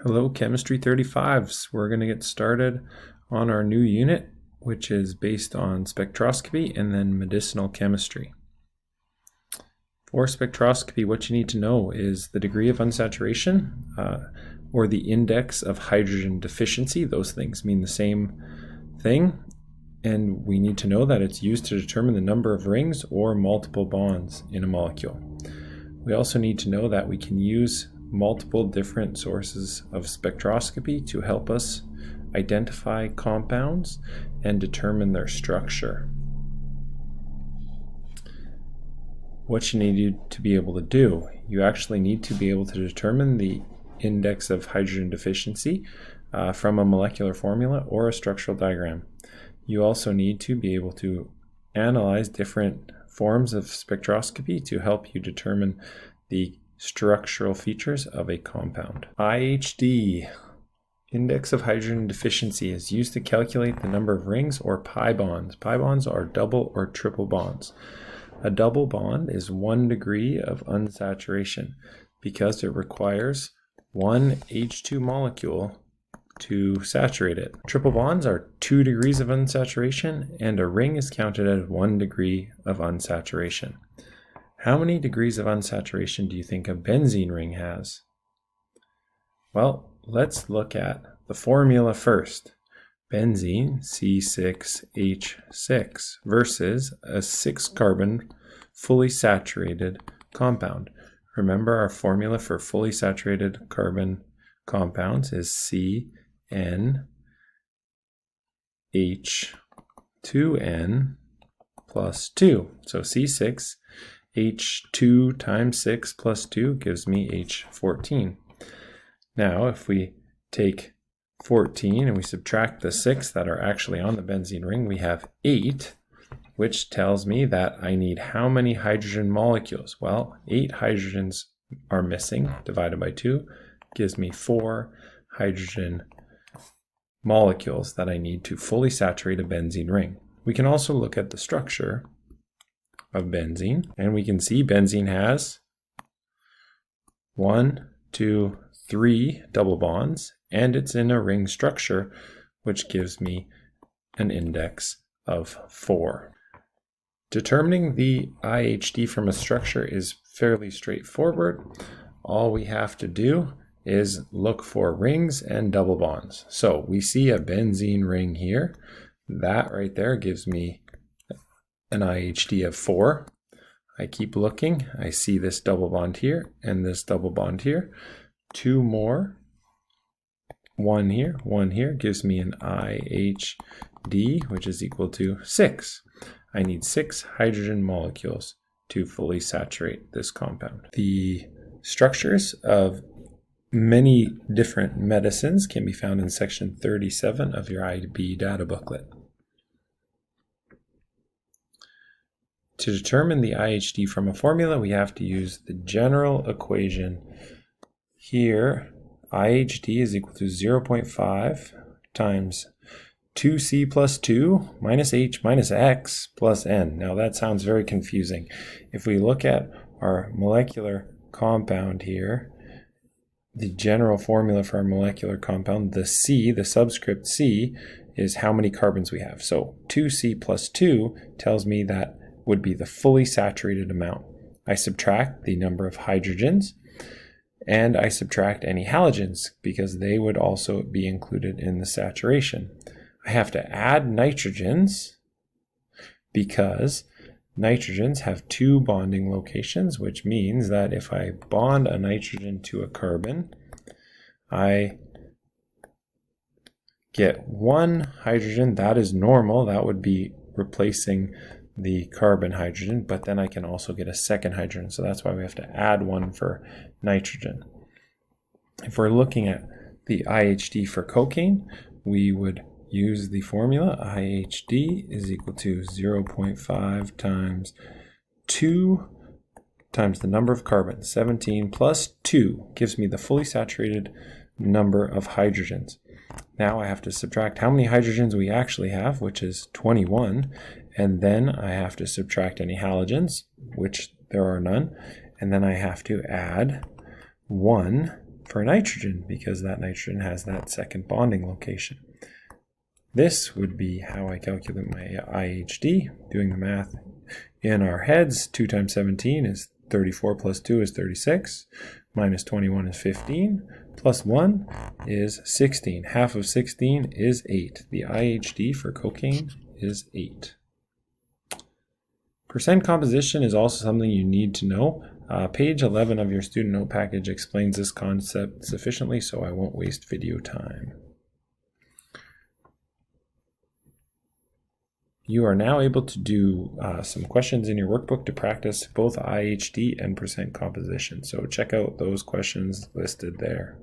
Hello, Chemistry 35s. We're going to get started on our new unit, which is based on spectroscopy and then medicinal chemistry. For spectroscopy, what you need to know is the degree of unsaturation or the index of hydrogen deficiency. Those things mean the same thing, and we need to know that it's used to determine the number of rings or multiple bonds in a molecule. We also need to know that we can use multiple different sources of spectroscopy to help us identify compounds and determine their structure. What you need to be able to do, you actually need to be able to determine the index of hydrogen deficiency from a molecular formula or a structural diagram. You also need to be able to analyze different forms of spectroscopy to help you determine the structural features of a compound. IHD, index of hydrogen deficiency, is used to calculate the number of rings or pi bonds. Pi bonds are double or triple bonds. A double bond is 1 degree of unsaturation because it requires one H2 molecule to saturate it. Triple bonds are 2 degrees of unsaturation, and a ring is counted as 1 degree of unsaturation. How many degrees of unsaturation do you think a benzene ring has? Well, let's look at the formula first. Benzene, C6H6, versus a 6-carbon fully saturated compound. Remember, our formula for fully saturated carbon compounds is CnH2n plus 2. So C6 H2 times 6 plus 2 gives me H14. Now, if we take 14 and we subtract the 6 that are actually on the benzene ring, we have 8, which tells me that I need how many hydrogen molecules? Well, 8 hydrogens are missing, divided by 2 gives me 4 hydrogen molecules that I need to fully saturate a benzene ring. We can also look at the structure of benzene, and we can see benzene has 1, 2, 3 double bonds, and it's in a ring structure, which gives me an index of 4. Determining the IHD from a structure is fairly straightforward. All we have to do is look for rings and double bonds. So we see a benzene ring here. That right there gives me an IHD of 4. I keep looking. I see this double bond here and this double bond here. 2 more. 1 here gives me an IHD, which is equal to 6. I need 6 hydrogen molecules to fully saturate this compound. The structures of many different medicines can be found in section 37 of your IB data booklet. To determine the IHD from a formula, we have to use the general equation. Here, IHD is equal to 0.5 times 2C plus 2 minus H minus X plus N. Now that sounds very confusing. If we look at our molecular compound here, the general formula for our molecular compound, the C, the subscript C, is how many carbons we have. So 2C plus 2 tells me that would be the fully saturated amount. I subtract the number of hydrogens, and I subtract any halogens because they would also be included in the saturation. I have to add nitrogens because nitrogens have 2 bonding locations, which means that if I bond a nitrogen to a carbon, I get 1 hydrogen. That is normal. That would be replacing the carbon hydrogen, but then I can also get a second hydrogen. So that's why we have to add 1 for nitrogen. If we're looking at the IHD for cocaine, we would use the formula IHD is equal to 0.5 times 2 times the number of carbons. 17 plus 2 gives me the fully saturated number of hydrogens. Now I have to subtract how many hydrogens we actually have, which is 21, and then I have to subtract any halogens, which there are none, and then I have to add 1 for nitrogen because that nitrogen has that second bonding location. This would be how I calculate my IHD. Doing the math in our heads, 2 times 17 is 34 plus 2 is 36, minus 21 is 15, plus 1 is 16. Half of 16 is 8. The IHD for cocaine is 8. Percent composition is also something you need to know. Page 11 of your student note package explains this concept sufficiently, so I won't waste video time. You are now able to do some questions in your workbook to practice both IHD and percent composition. So check out those questions listed there.